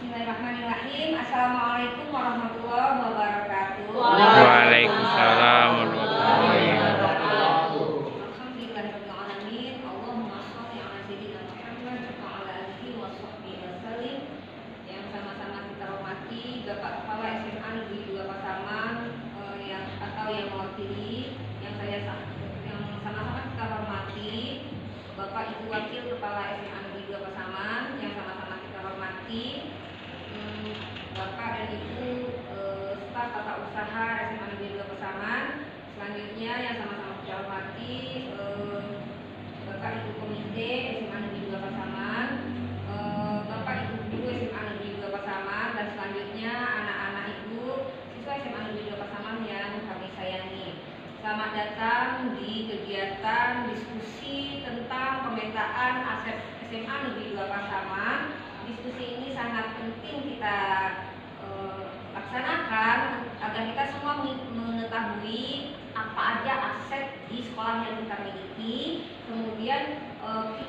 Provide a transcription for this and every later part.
Bismillahirrahmanirrahim. Assalamualaikum warahmatullahi wabarakatuh. Waalaikumsalam warahmatullahi wabarakatuh. Alhamdulillahirabbil alamin. Allahumma shalli ala sayyidina Muhammad wa ala alihi wa sahbihi wasallim. Yang sama-sama kita hormati Bapak Kepala SMA Negeri 2 Pasaman yang mewakili yang sama-sama kita hormati Bapak Ibu Wakil Kepala SMA Negeri 2 Pasaman yang sama-sama kita hormati Bapak dan Ibu staf tata usaha SMA Negeri 2 Pasaman. Selanjutnya yang sama-sama kita hormati Bapak Ibu Komite SMA Negeri 2 Pasaman, Bapak Ibu Guru SMA Negeri 2 Pasaman, dan selanjutnya anak-anak Ibu siswa SMA Negeri 2 Pasaman yang kami sayangi. Selamat datang di kegiatan diskusi tentang pemetaan aset SMA Negeri 2 Pasaman. Diskusi ini sangat penting kita laksanakan agar kita semua mengetahui apa aja aset di sekolah yang kita miliki. Kemudian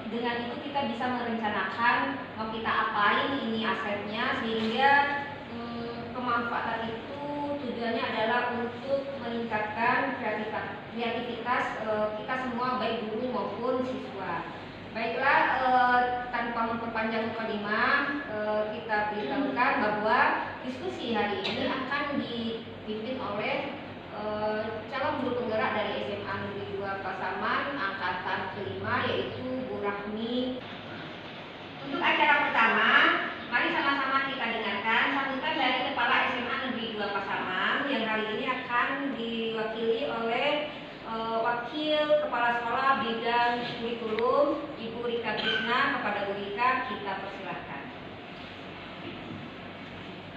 dengan itu kita bisa merencanakan mau kita apain ini asetnya, sehingga kemanfaatan itu tujuannya adalah untuk meningkatkan kreativitas kita semua, baik guru maupun siswa. Baiklah, tanpa memperpanjang mukadimah, kita beritahukan bahwa diskusi hari ini akan dipimpin oleh calon guru penggerak dari SMA Negeri 2 Pasaman angkatan kelima, yaitu Bu Rahmi. Untuk acara pertama, mari sama-sama kita dengarkan sambutan dari Kepala SMA Negeri 2 Pasaman yang hari ini akan diwakili oleh Wakil Kepala Sekolah Bidang Kurikulum Ibu Rika Krisna. Kepada Bu Rika kita persilahkan.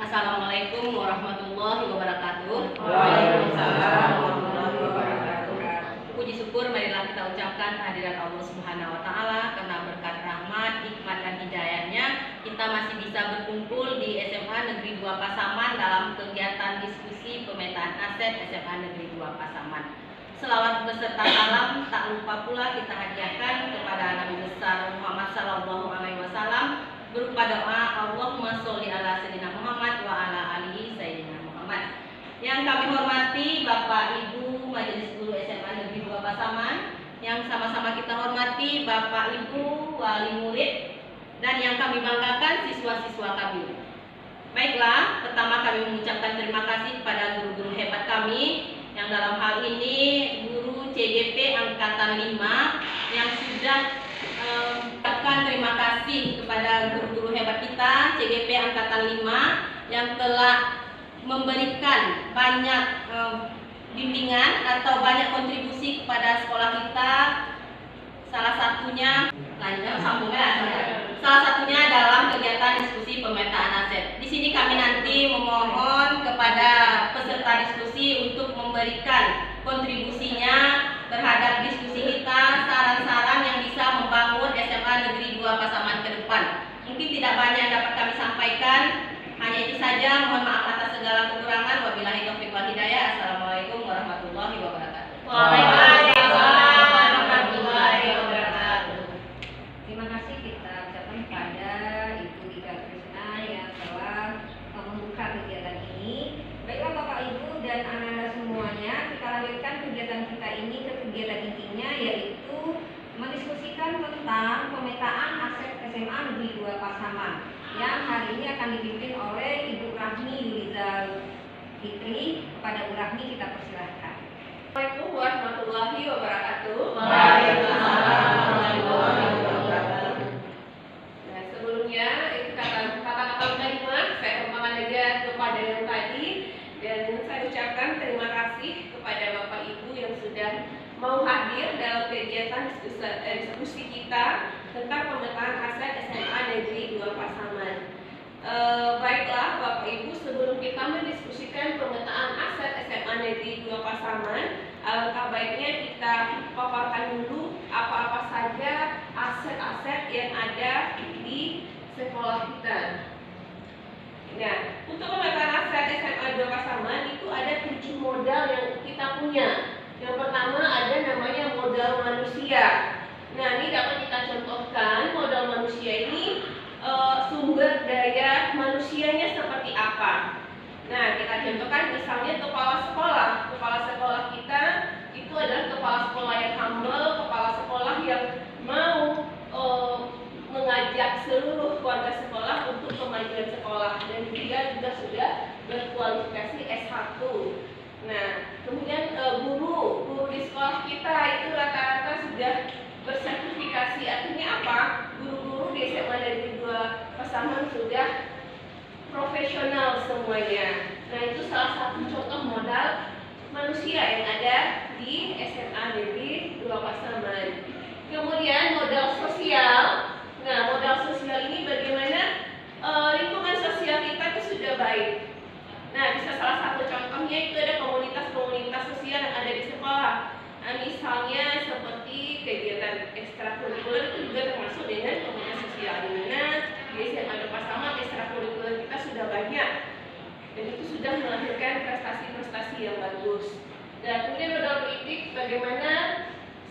Assalamualaikum warahmatullahi wabarakatuh. Waalaikumsalam warahmatullahi wabarakatuh. Puji syukur marilah kita ucapkan kehadiran Allah Subhanahu wa taala, karena berkat rahmat, hikmat dan hidayahnya kita masih bisa berkumpul di SMA Negeri 2 Pasaman dalam kegiatan diskusi pemetaan aset SMA Negeri 2 Pasaman. Selawat beserta salam tak lupa pula kita hadiahkan kepada Nabi besar Muhammad sallallahu alaihi wasallam berupa doa Allahumma sholli ala sayyidina Muhammad wa ala alihi sayyidina Muhammad. Yang kami hormati Bapak Ibu Majelis Guru SMA Negeri 2 Pasaman, yang sama-sama kita hormati Bapak Ibu wali murid, dan yang kami banggakan siswa-siswa kami. Baiklah, pertama kami mengucapkan terima kasih kepada guru-guru hebat kami, yang dalam hal ini guru CGP angkatan 5 yang sudah mengucapkan terima kasih kepada guru-guru hebat kita CGP angkatan 5 yang telah memberikan banyak bimbingan atau banyak kontribusi kepada sekolah kita. Salah satunya dalam kegiatan diskusi pemetaan aset. Di sini kami nanti memohon kepada peserta diskusi untuk memberikan kontribusinya terhadap diskusi kita, saran-saran yang bisa membangun SMA Negeri 2 Pasaman ke depan. Mungkin tidak banyak yang dapat kami sampaikan, hanya itu saja. Mohon maaf atas segala kekurangan. Wabillahi taufiq wal hidayah. Assalamualaikum warahmatullahi wabarakatuh. Waalaikumsalam warahmatullahi wabarakatuh. Terima kasih kita ucapkan kepada Ibu Rika Krisna yang telah membuka kegiatan ini. Baiklah Bapak Ibu dan anak-anak semuanya, kita lanjutkan kegiatan kita ini ke kegiatan intinya, yaitu mendiskusikan tentang pemetaan aset SMA Negeri 2 Pasaman yang hari ini akan dipimpin oleh Ibu Rahmi Yulizal Fitri. Kepada Bu Rahmi kita persilahkan. Assalamualaikum warahmatullahi wabarakatuh. Waalaikumsalam warahmatullahi wabarakatuh. Nah, sebelumnya itu kata-kata mukadimah saya umpamakan aja kepada yang tadi, dan saya ucapkan terima kasih kepada Bapak Ibu yang sudah mau hadir dalam kegiatan diskusi kita tentang pemetaan aset SMA Negeri 2 Pasaman. Baiklah Bapak Ibu, sebelum kita mendiskusikan pemetaan aset SMA Negeri 2 Pasaman, alangkah baiknya kita paparkan dulu apa-apa saja aset-aset yang ada di sekolah kita. Nah, untuk pemetaan aset SMA 2 Pasaman itu ada 7 modal yang kita punya. Yang pertama ada namanya modal manusia. Nah, ini dapat kita contohkan modal manusia ini sumber daya manusianya seperti apa. Nah, kita contohkan misalnya kepala sekolah. Kepala sekolah kita itu adalah kepala sekolah yang humble, kepala sekolah yang mau mengajak seluruh keluarga sekolah untuk kemajuan sekolah, dan dia juga sudah berkualifikasi S1. Nah, kemudian guru di sekolah kita itu rata-rata sudah bersertifikasi. Artinya apa? Guru-guru di SMA Negeri 2 Pasaman sudah profesional semuanya. Nah, itu salah satu contoh modal manusia yang ada di SMA Negeri 2 Pasaman. Kemudian modal sosial. Nah, modal sosial ini bagaimana lingkungan sosial kita itu sudah baik. Nah, bisa salah satu contohnya itu ada komunitas-komunitas sosial yang ada di sekolah. Nah, misalnya seperti kegiatan ekstrakurikuler itu juga termasuk dengan komunitas sosial, di mana di SMA Negeri Pasaman ekstrakurikuler kita sudah banyak dan itu sudah melahirkan prestasi-prestasi yang bagus. Dan kemudian modal politik, bagaimana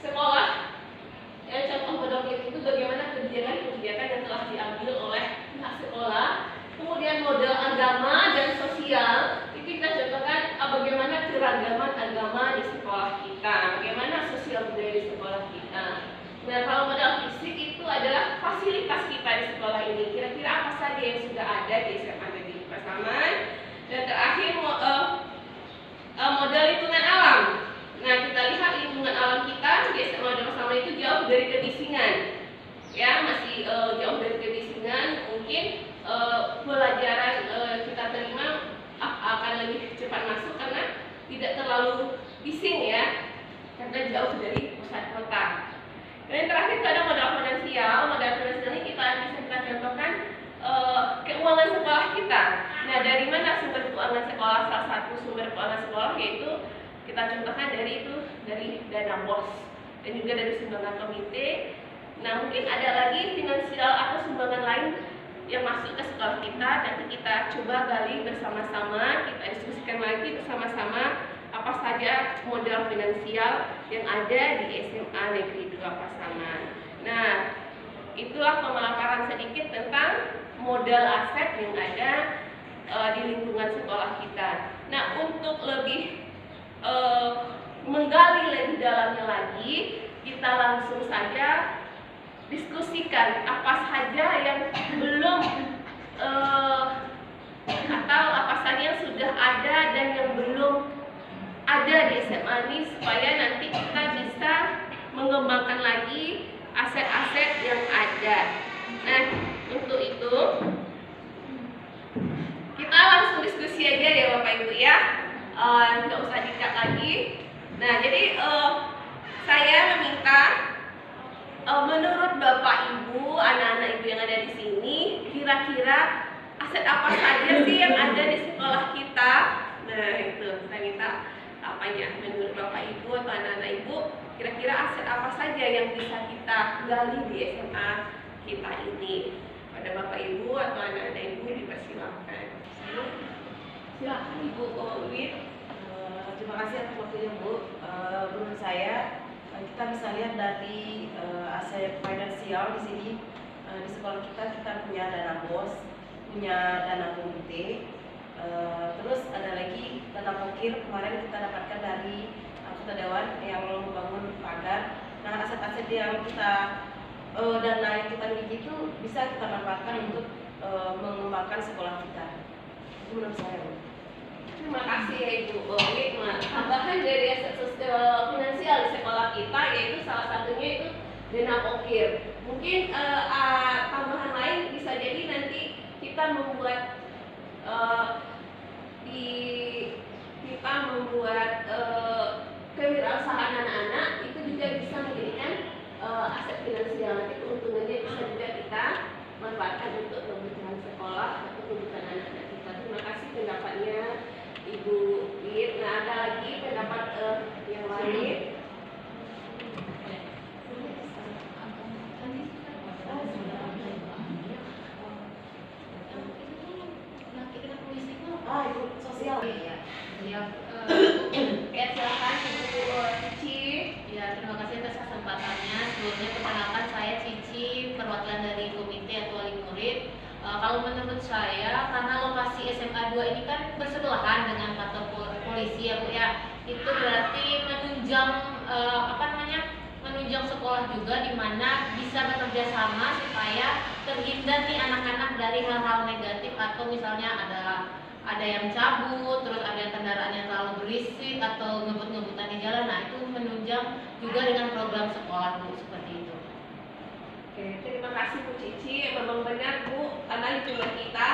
sekolah, ya, contoh modal politik itu bagaimana kebijakan-kebijakan yang telah diambil oleh pihak sekolah. Kemudian modal agama dan sosial, itu kita contohkan bagaimana keragaman agama di sekolah kita, bagaimana sosial budaya di sekolah kita. Nah, kalau modal fisik itu adalah fasilitas kita di sekolah ini. Kira-kira apa saja yang sudah ada di SMA Negeri Pasaman. Dan terakhir modal lingkungan alam. Nah, kita lihat lingkungan alam kita di SMA Negeri Pasaman itu jauh dari kebisingan. Ya, masih jauh dari kebisingan. Mungkin pelajaran kita terima akan lebih cepat masuk karena tidak terlalu bising ya, karena jauh dari pusat kota. Dan yang terakhir itu ada modal finansial. Modal finansial ini bisa kita contohkan keuangan sekolah kita. Nah, dari mana sumber keuangan sekolah? Salah satu sumber keuangan sekolah yaitu kita contohkan dari dana BOS dan juga dari sumbangan komite. Nah, mungkin ada lagi finansial atau sumbangan lain yang masuk ke sekolah kita. Nanti kita coba gali bersama-sama, kita diskusikan lagi bersama-sama apa saja modal finansial yang ada di SMA Negeri 2 Pasaman. Nah, itulah pemaparan sedikit tentang modal aset yang ada di lingkungan sekolah kita. Nah, untuk lebih menggali lebih dalamnya lagi, kita langsung saja diskusikan apa saja yang belum atau apa saja yang sudah ada dan yang belum ada di SMA ini, supaya nanti kita bisa mengembangkan lagi aset-aset yang ada. Nah, untuk itu kita langsung diskusi aja ya Bapak Ibu ya, nggak usah dikat lagi. Nah, jadi saya meminta menurut Bapak Ibu, anak-anak Ibu yang ada di sini, kira-kira aset apa saja sih yang ada di sekolah kita? Nah, itu saya minta apanya, menurut Bapak Ibu atau anak-anak Ibu, kira-kira aset apa saja yang bisa kita gali di SMA kita ini? Pada Bapak Ibu atau anak-anak Ibu dipersilakan. Silakan Ibu Wid. Terima kasih atas waktunya Bu. Menurut saya kita bisa lihat dari aset finansial di sini. Di sekolah kita punya dana BOS, punya dana komite, terus ada lagi dana pokir. Kemarin kita dapatkan dari anggota dewan yang membangun pagar. Nah, aset-aset yang kita dana yang kita miliki itu bisa kita manfaatkan untuk mengembangkan sekolah kita. Itu menurut saya Bu. Terima kasih ya Ibu Wid. Tambahan dari aset finansial di sekolah kita, yaitu salah satunya itu dana pokir. Mungkin tambahan lain bisa jadi nanti kita membuat kewirausahaan anak-anak itu juga bisa menjadikan aset finansial. Nanti keuntungannya bisa juga kita manfaatkan untuk kebutuhan sekolah atau kebutuhan anak-anak kita. Terima kasih pendapatnya Ibu Wid. Nah, ada lagi pendapat yang lain? Ibu sosial. Ya, Ya, silakan Ibu Cici. ya, terima kasih atas kesempatannya. Sebelumnya perkenalkan, saya Cici, perwakilan dari Komite atau Wali Murid. kalau menurut saya karena lokasi SMA 2 ini kan bersebelahan dengan kantor polisi ya Bu ya, itu berarti menunjang menunjang sekolah juga, di mana bisa bekerja sama supaya terhindar nih anak-anak dari hal-hal negatif, atau misalnya ada yang cabut, terus ada kendaraan yang terlalu berisik atau ngebut-ngebutan di jalan. Nah, itu menunjang juga dengan program sekolah Bu, seperti itu. Oke, terima kasih Bu Cici. Memang benar Bu, karena lingkungan kita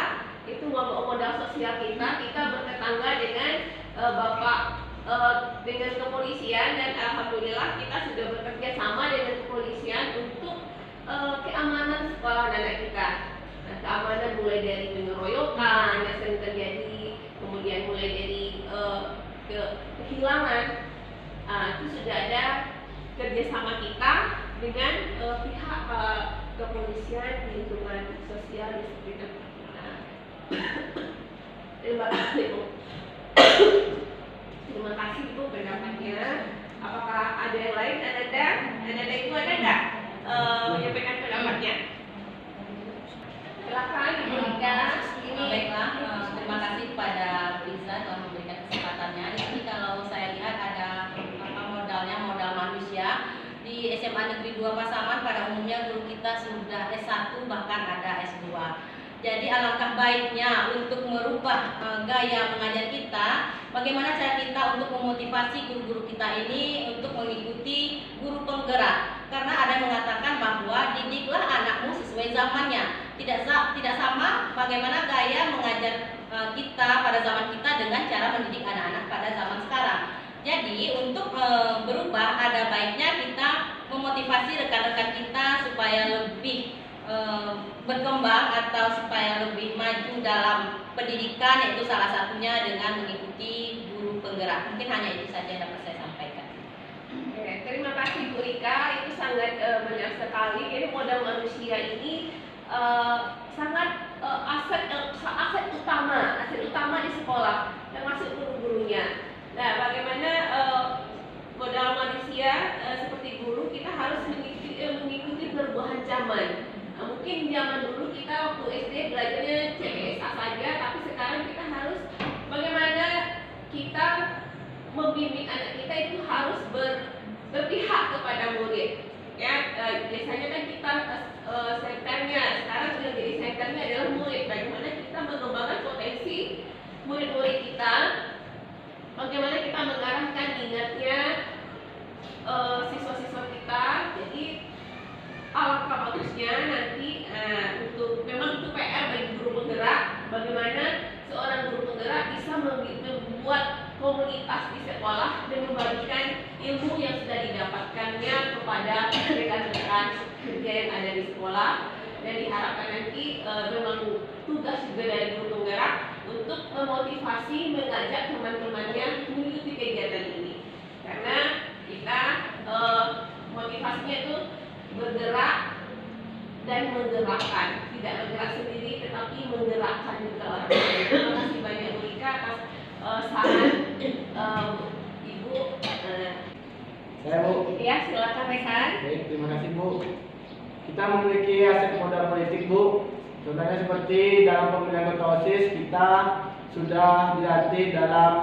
itu modal sosial kita bertetangga dengan Bapak dengan kepolisian, dan alhamdulillah kita sudah bekerja sama dengan kepolisian untuk keamanan sekolah anak kita. Nah, keamanan mulai dari pengeroyokan yang sering terjadi, kemudian mulai dari kehilangan. Itu sudah ada kerjasama kita dengan pihak kepolisian di lingkungan sosial di sekitar kita. Terima kasih Bu. Terima kasih Bu pendapatnya. Apakah ada yang lain? Ananda itu ada nggak menyampaikan pendapatnya? Silakan Ibu Rika. Baiklah, terima kasih kepada Riza telah memberikan kesempatannya. Di sini kalau saya lihat ada modal manusia. Di SMA Negeri 2 Pasaman pada umumnya guru kita sudah S1 bahkan ada S2. Jadi alangkah baiknya untuk merubah gaya mengajar kita, bagaimana cara kita untuk memotivasi guru-guru kita ini untuk mengikuti guru penggerak. Karena ada yang mengatakan bahwa didiklah anakmu sesuai zamannya. Tidak sama bagaimana gaya mengajar kita pada zaman kita dengan cara mendidik anak-anak pada zaman sekarang. Jadi untuk berubah ada baiknya kita memotivasi rekan-rekan kita supaya lebih berkembang atau supaya lebih maju dalam pendidikan, yaitu salah satunya dengan mengikuti guru penggerak. Mungkin hanya itu saja yang dapat saya sampaikan. Oke, terima kasih Bu Rika, itu sangat benar sekali. Jadi modal manusia ini sangat aset utama di sekolah, termasuk guru-gurunya. Nah, bagaimana modal manusia seperti guru, kita harus mengikuti perubahan zaman. Nah, mungkin zaman dulu kita waktu SD belajarnya CPSA saja, tapi sekarang kita harus bagaimana kita membimbing anak kita itu harus berpihak kepada murid. Ya, biasanya kan kita senternya, sekarang sudah jadi senternya adalah murid. Bagaimana kita mengembangkan potensi murid-murid kita, bagaimana kita mengarahkan minatnya siswa-siswa kita. Jadi alangkah bagusnya nanti memang itu PR bagi guru penggerak, bagaimana seorang guru penggerak bisa membuat komunitas di sekolah dan membagikan ilmu yang sudah didapatkannya kepada rekan-rekan kerja yang ada di sekolah. Dan diharapkan nanti memang tugas juga dari guru penggerak untuk memotivasi, mengajak teman-temannya mengikuti kegiatan ini, karena kita motivasinya itu bergerak dan menggerakkan, tidak bergerak sendiri tetapi menggerakkan juga orang lain. Terima kasih banyak Bu Rika atas saran Ibu. Saya Bu. Ya, silakan Rehan. Baik, terima kasih Bu. Kita memiliki aset modal politik Bu. Contohnya seperti dalam pemilihan ketua OSIS kita sudah dilatih dalam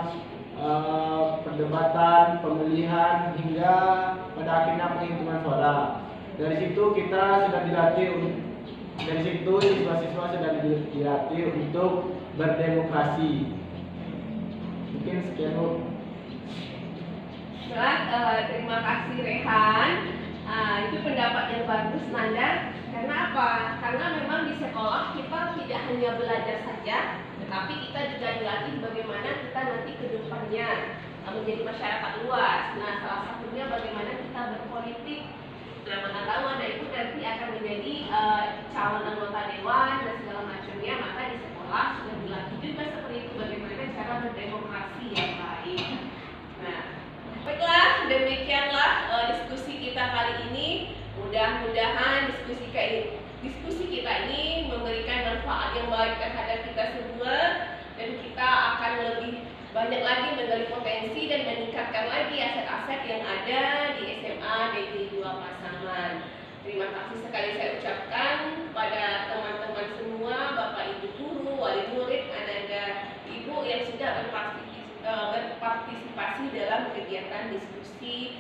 perdebatan, pemilihan hingga pada akhirnya penghitungan suara. Dari situ kita sudah dilatih, dari situ siswa-siswa sudah dilatih untuk berdemokrasi. Mungkin sekian Bu. Terima kasih Rehan. Itu pendapat yang bagus Nanda. Karena apa? Karena memang di sekolah kita tidak hanya belajar saja, tetapi kita juga dilatih bagaimana kita nanti ke depannya menjadi masyarakat luas. Nah, salah satunya bagaimana kita berpolitik. Nah, mana tahu Anda itu nanti akan menjadi calon anggota dewan dan segala macamnya, maka di sekolah sudah dilatih juga seperti itu, bagaimana cara berdemokrasi yang baik. Nah, baiklah, demikianlah diskusi kita kali ini. Mudah-mudahan diskusi kita ini memberikan manfaat yang baik terhadap kita semua, dan kita akan lebih banyak lagi menggali potensi dan meningkatkan lagi aset-aset yang ada di SMA Negeri 2 Pasaman. Terima kasih sekali saya ucapkan pada teman-teman semua, Bapak wali murid, ada ibu yang sudah berpartisipasi dalam kegiatan diskusi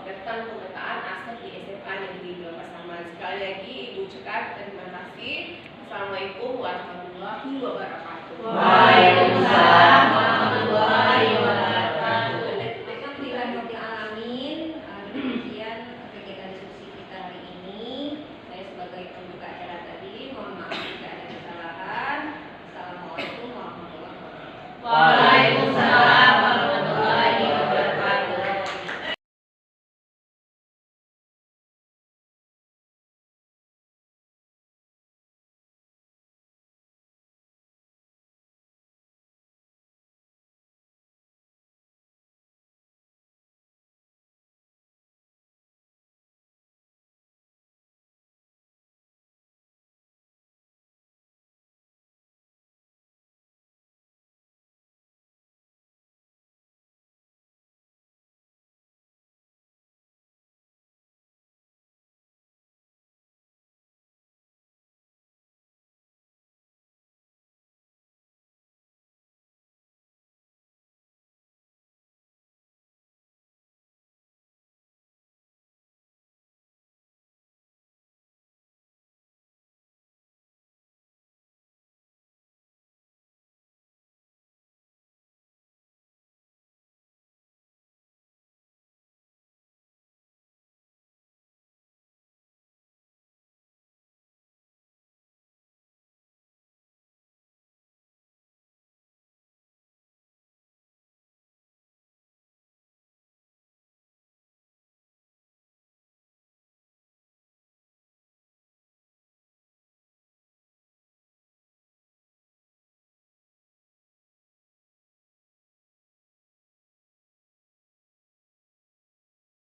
tentang pemetaan aset di SMA Negeri 2 Pasaman. Sekali lagi Ibu ucapkan terima kasih. Assalamualaikum warahmatullahi wabarakatuh. Waalaikumsalam warahmatullahi